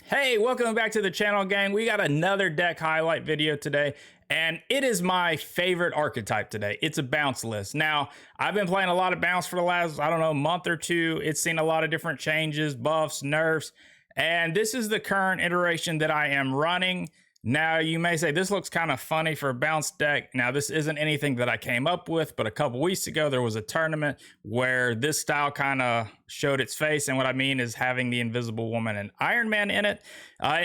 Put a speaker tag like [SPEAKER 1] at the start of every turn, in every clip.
[SPEAKER 1] Hey, welcome back to the channel, gang. We got another deck highlight video today, and it is my favorite archetype today. It's a bounce list. Now, I've been playing a lot of bounce for the last, month or two. It's seen a lot of different changes, buffs, nerfs, and this is the current iteration that I am running. Now, you may say this looks kind of funny for a bounce deck. Now, this isn't anything that I came up with, but a couple weeks ago, there was a tournament where this style kind of showed its face. And what I mean is having the Invisible Woman and Iron Man in it.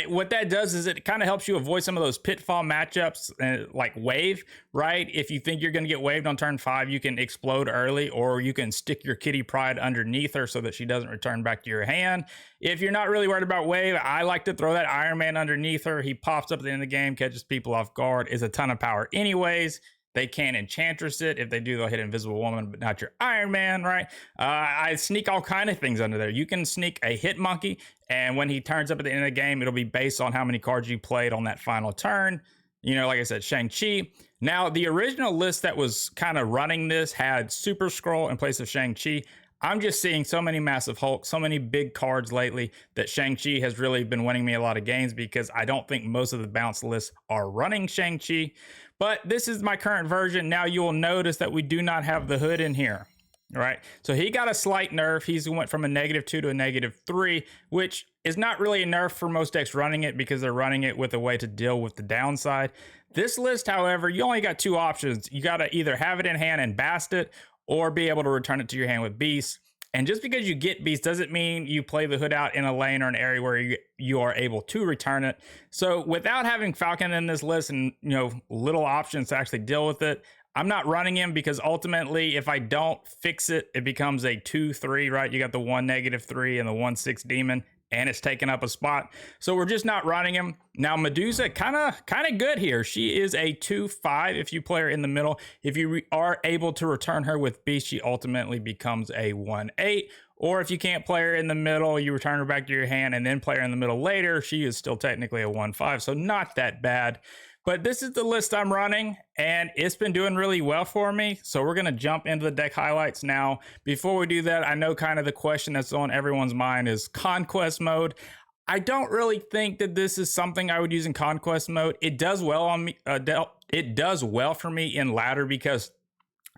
[SPEAKER 1] What that does is it kind of helps you avoid some of those pitfall matchups like wave, right? If you think you're going to get waved on turn 5, you can explode early, or you can stick your Kitty Pryde underneath her so that she doesn't return back to your hand. If you're not really worried about wave, I like to throw that Iron Man underneath her. He pops up at the end of the game, catches people off guard, is a ton of power anyways. They can Enchantress it. If they do, they'll hit Invisible Woman, but not your Iron Man, right? I sneak all kind of things under there. You can sneak a Hit Monkey, and when he turns up at the end of the game, it'll be based on how many cards you played on that final turn. You know, like I said, Shang-Chi. Now, the original list that was kind of running this had Super Scroll in place of Shang-Chi. I'm just seeing so many Massive Hulk, so many big cards lately that Shang-Chi has really been winning me a lot of games because I don't think most of the bounce lists are running Shang-Chi. But this is my current version. Now you will notice that we do not have the hood in here, right? So he got a slight nerf. He's went from a -2 to a -3, which is not really a nerf for most decks running it because they're running it with a way to deal with the downside. This list, however, you only got two options. You got to either have it in hand and bast it, or be able to return it to your hand with Beast. And just because you get Beast doesn't mean you play the hood out in a lane or an area where you are able to return it. So without having Falcon in this list and, little options to actually deal with it, I'm not running him because ultimately if I don't fix it, it becomes a 2-3, right? You got the 1 -3 and the 1/6 demon, and it's taking up a spot. So we're just not running him. Now Medusa, kind of good here. She is a 2-5 if you play her in the middle. If you are able to return her with Beast, she ultimately becomes a 1-8. Or if you can't play her in the middle, you return her back to your hand and then play her in the middle later, she is still technically a 1-5, so not that bad. But this is the list I'm running, and it's been doing really well for me. So we're going to jump into the deck highlights now. Before we do that, I know kind of the question that's on everyone's mind is Conquest mode. I don't really think that this is something I would use in Conquest mode. It does well on me. It does well for me in ladder because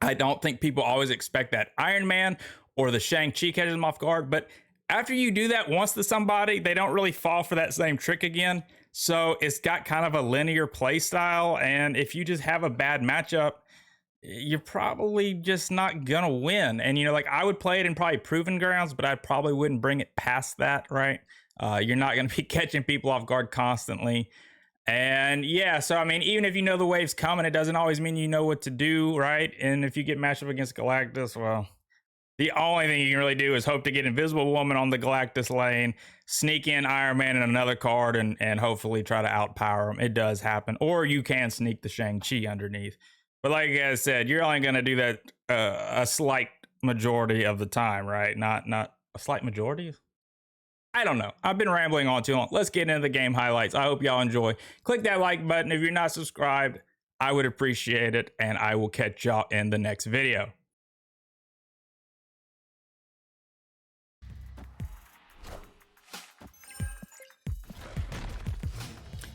[SPEAKER 1] I don't think people always expect that Iron Man or the Shang-Chi catches them off guard. But after you do that once to somebody, they don't really fall for that same trick again. So it's got kind of a linear play style, and if you just have a bad matchup, you're probably just not gonna win. And I would play it in probably Proven Grounds, but I probably wouldn't bring it past that, right? You're not gonna be catching people off guard constantly. And yeah, so I mean, even if you know the wave's coming, it doesn't always mean you know what to do, right? And if you get matched up against Galactus, well, the only thing you can really do is hope to get Invisible Woman on the Galactus lane, sneak in Iron Man and another card, and hopefully try to outpower him. It does happen. Or you can sneak the Shang-Chi underneath. But like I said, you're only going to do that a slight majority of the time, right? Not a slight majority? I don't know. I've been rambling on too long. Let's get into the game highlights. I hope y'all enjoy. Click that like button. If you're not subscribed, I would appreciate it. And I will catch y'all in the next video.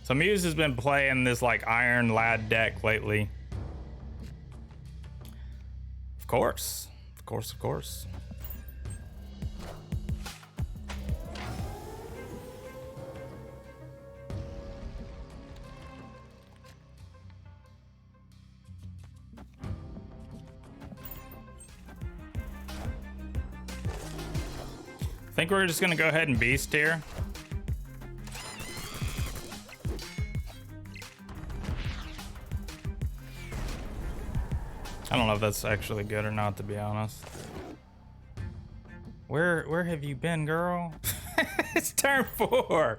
[SPEAKER 1] So Muse has been playing this Iron Lad deck lately. Of course. I think we're just gonna go ahead and Beast here. I don't know if that's actually good or not, to be honest. Where have you been, girl? It's turn 4.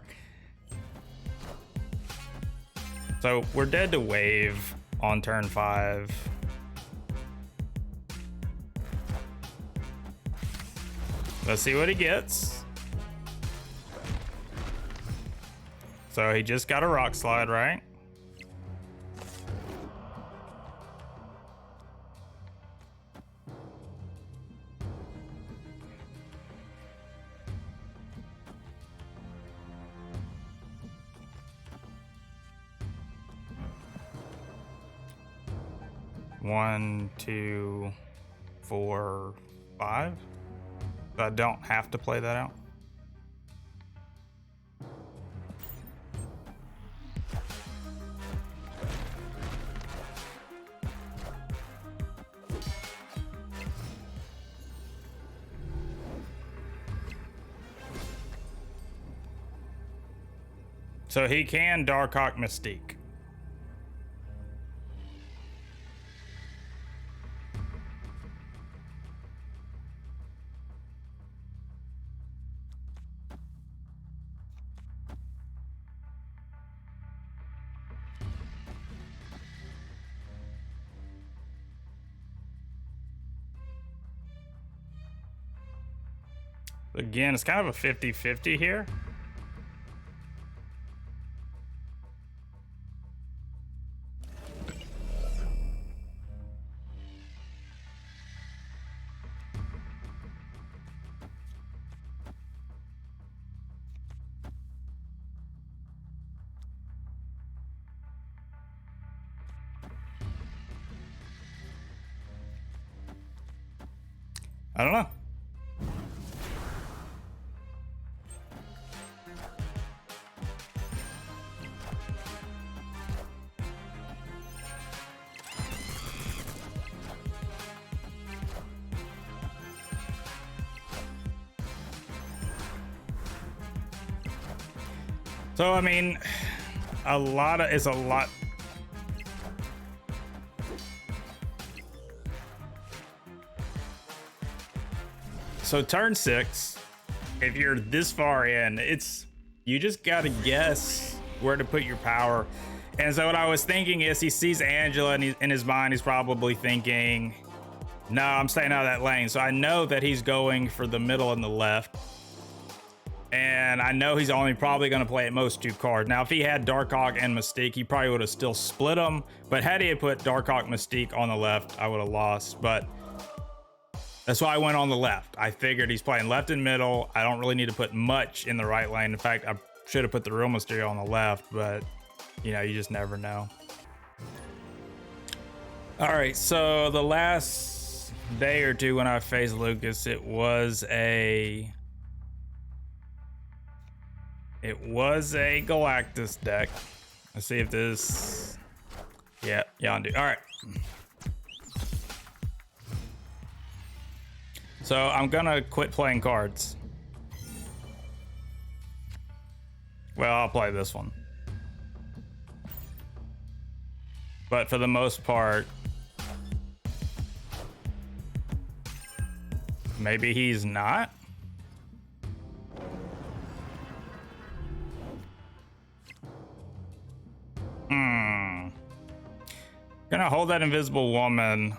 [SPEAKER 1] So we're dead to wave on turn 5. Let's see what he gets. So he just got a Rock Slide, right? 1, 2, 4, 5. So I don't have to play that out. So he can Darkhawk Mystique. Again, it's kind of a 50-50 here. I don't know. So, I mean, it's a lot. So turn 6, if you're this far in, you just gotta guess where to put your power. And so what I was thinking is he sees Angela and in his mind, he's probably thinking, no, I'm staying out of that lane. So I know that he's going for the middle and the left. And I know he's only probably going to play at most 2 cards. Now, if he had Darkhawk and Mystique, he probably would have still split them. But had he had put Darkhawk Mystique on the left, I would have lost. But that's why I went on the left. I figured he's playing left and middle. I don't really need to put much in the right lane. In fact, I should have put the real Mysterio on the left, but you know, you just never know. All right, so the last day or two when I faced Lucas, it was a Galactus deck. Let's see if this, yeah, Yondu. All right. So I'm gonna quit playing cards. Well, I'll play this one. But for the most part, maybe he's not. Gonna hold that Invisible Woman.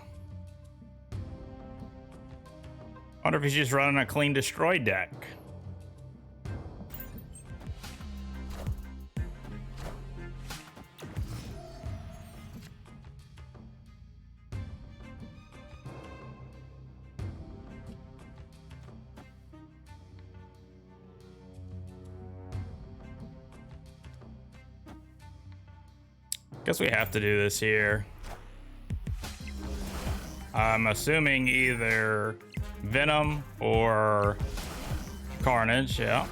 [SPEAKER 1] Wonder if he's just running a clean destroy deck. Guess we have to do this here. I'm assuming either Venom or Carnage, yeah.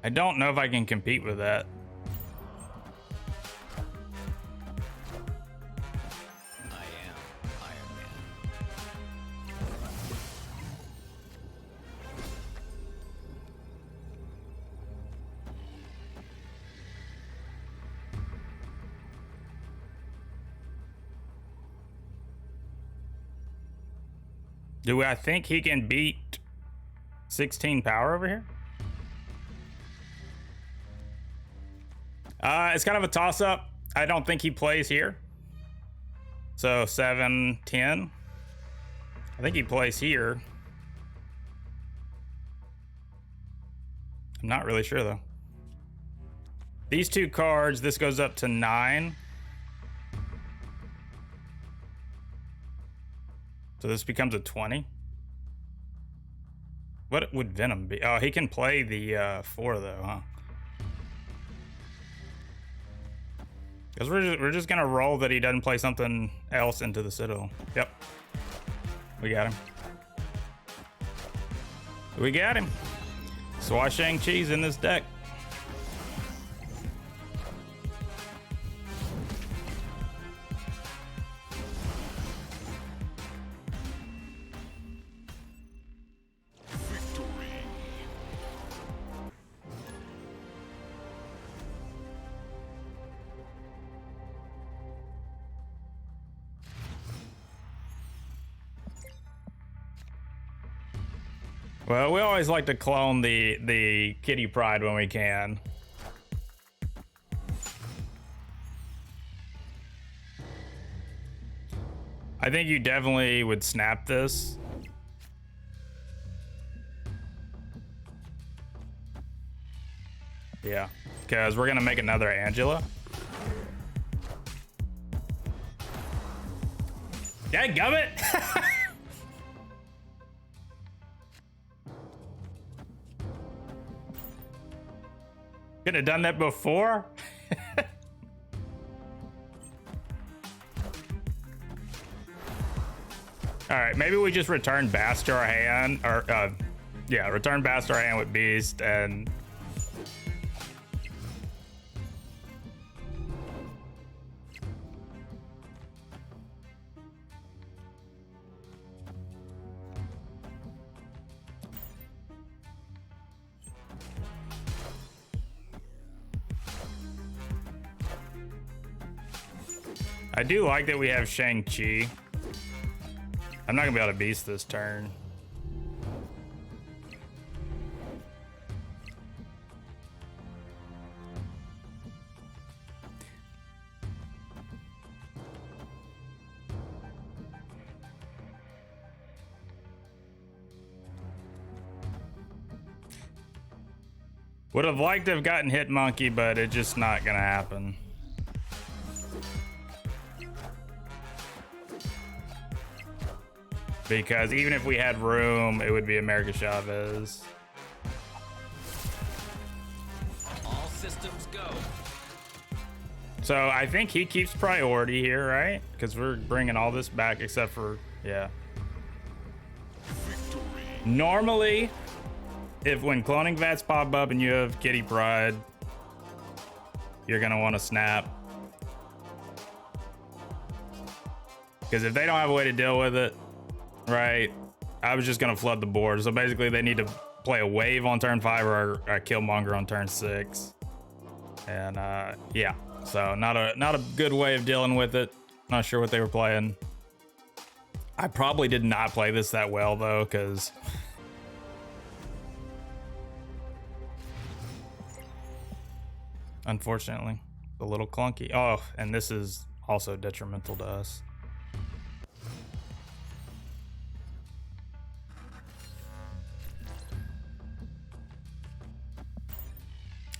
[SPEAKER 1] I don't know if I can compete with that.
[SPEAKER 2] I am Iron Man.
[SPEAKER 1] Do I think he can beat 16 power over here? It's kind of a toss-up. I don't think he plays here. So 7, 10. I think he plays here. I'm not really sure though. These two cards, this goes up to 9. So this becomes a 20. What would Venom be? Oh, he can play the 4 though, huh? Because we're just gonna roll that he doesn't play something else into the Citadel. Yep. We got him. We got him. So why Shang-Chi's in this deck? Well, we always like to clone the Kitty Pryde when we can. I think you definitely would snap this. Yeah, because we're gonna make another Angela. Dadgummit! Could have done that before. All right, maybe we just return Bass to our hand, or yeah, return Bass to our hand with Beast, and I do like that we have Shang-Chi. I'm not gonna be able to beast this turn. Would have liked to have gotten Hit Monkey, but it's just not gonna happen. Because even if we had room, it would be America Chavez.
[SPEAKER 2] All systems go.
[SPEAKER 1] So I think he keeps priority here, right? Because we're bringing all this back except for, yeah.
[SPEAKER 2] Victory.
[SPEAKER 1] Normally, when cloning vats pop up and you have Kitty Pryde, you're gonna want to snap. Because if they don't have a way to deal with it, right, I was just gonna flood the board. So basically they need to play a wave on turn 5 or a Killmonger on turn 6. And yeah, so not a good way of dealing with it. Not sure what they were playing. I probably did not play this that well though, because unfortunately a little clunky. Oh, and this is also detrimental to us.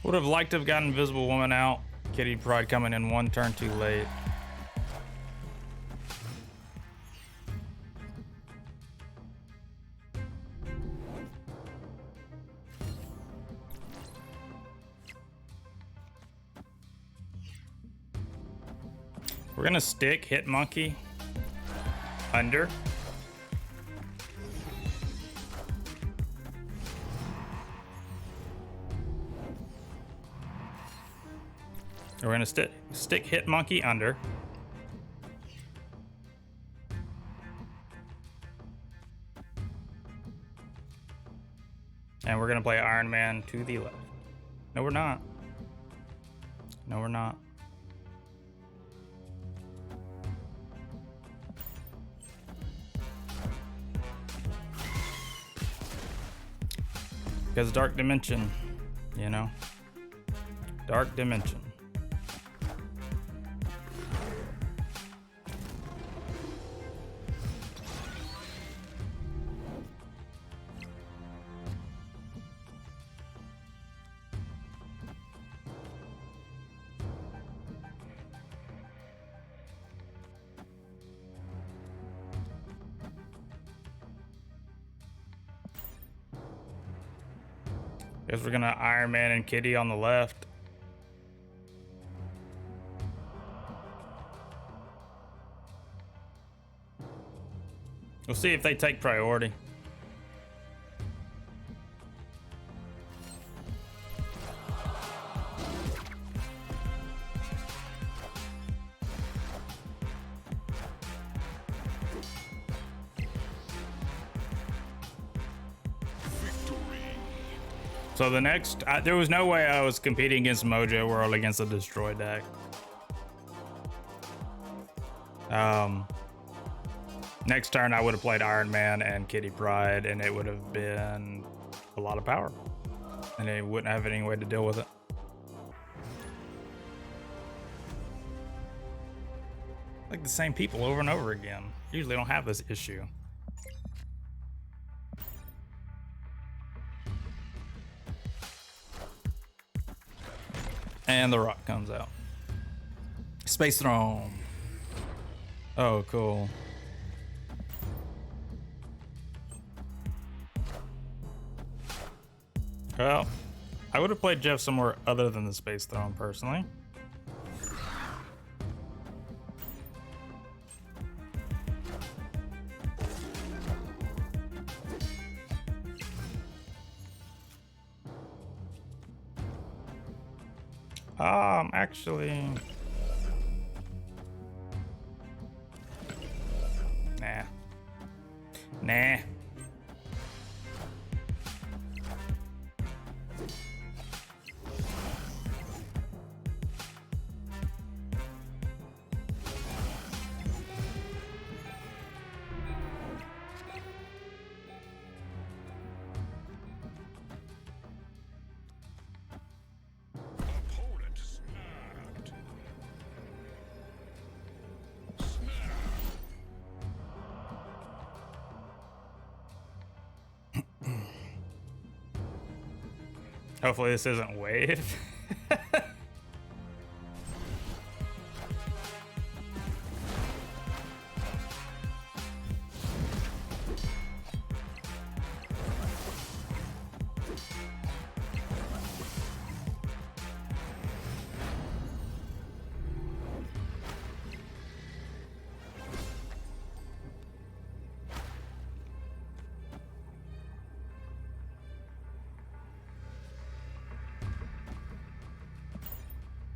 [SPEAKER 1] Would have liked to have gotten Invisible Woman out. Kitty Pryde coming in 1 turn too late. We're gonna stick Hit Monkey under. We're gonna stick Hit Monkey under. And we're gonna play Iron Man to the left. No, we're not. No, we're not. Because Dark Dimension, you know? Dark Dimension. Guess we're gonna Iron Man and Kitty on the left. We'll see if they take priority. So the next, there was no way I was competing against Mojo World against a Destroy deck. Next turn I would have played Iron Man and Kitty Pryde, and it would have been a lot of power, and they wouldn't have any way to deal with it. Like the same people over and over again. Usually don't have this issue. And the rock comes out. Space Throne. Oh, cool. Well, I would have played Jeff somewhere other than the Space Throne, personally. Actually... Nah. Hopefully this isn't wave.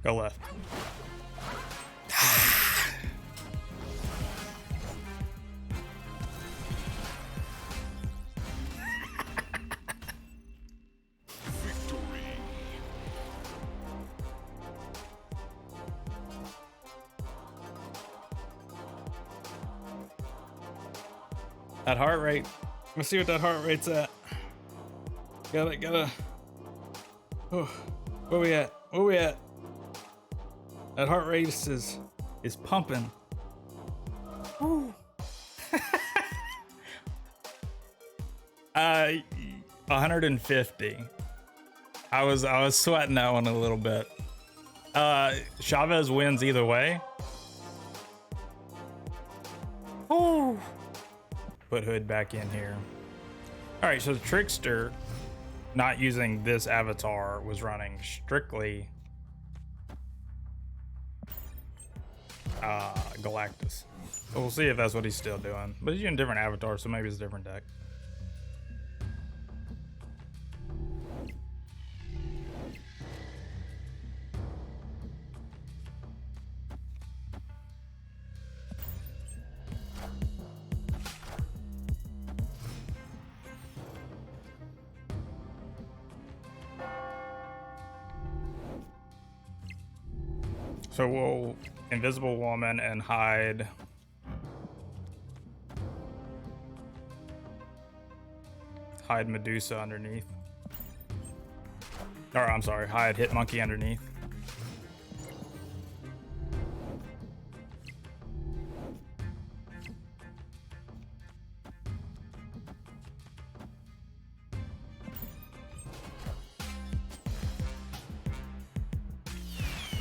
[SPEAKER 1] Go left. That heart rate. Let's see what that heart rate's at. Gotta. Oh, where we at? Where we at? That heart rate is pumping. Ooh. 150. I was sweating that one a little bit. Chavez wins either way. Ooh. Put Hood back in here. All right, so the Trickster, not using this avatar, was running strictly Galactus. So we'll see if that's what he's still doing. But he's using a different avatar, so maybe it's a different deck. So we'll Invisible Woman and hide Medusa underneath. Or I'm sorry, hide Hit Monkey underneath.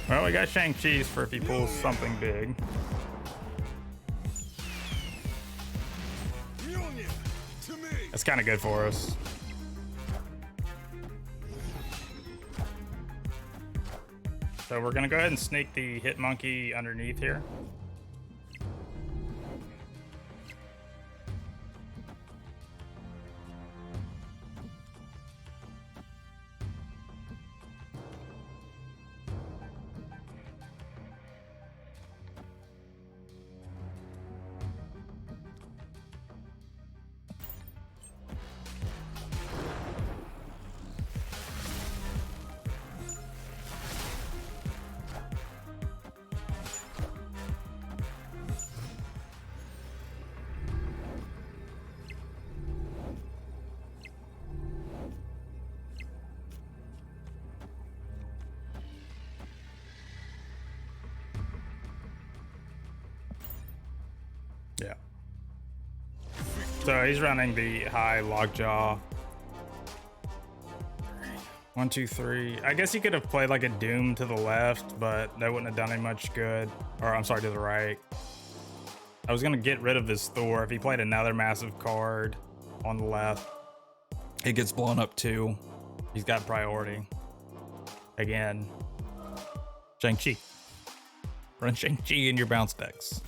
[SPEAKER 1] Well, we got Shang-Chi's for if he pulls something big. That's kind of good for us. So we're gonna go ahead and sneak the hit monkey underneath here. Yeah. So he's running the high lockjaw. 1, 2, 3. I guess he could have played like a Doom to the left, but that wouldn't have done him much good. Or I'm sorry, to the right. I was gonna get rid of his Thor. If he played another massive card on the left, it gets blown up too. He's got priority. Again, Shang-Chi. Run Shang-Chi in your bounce decks.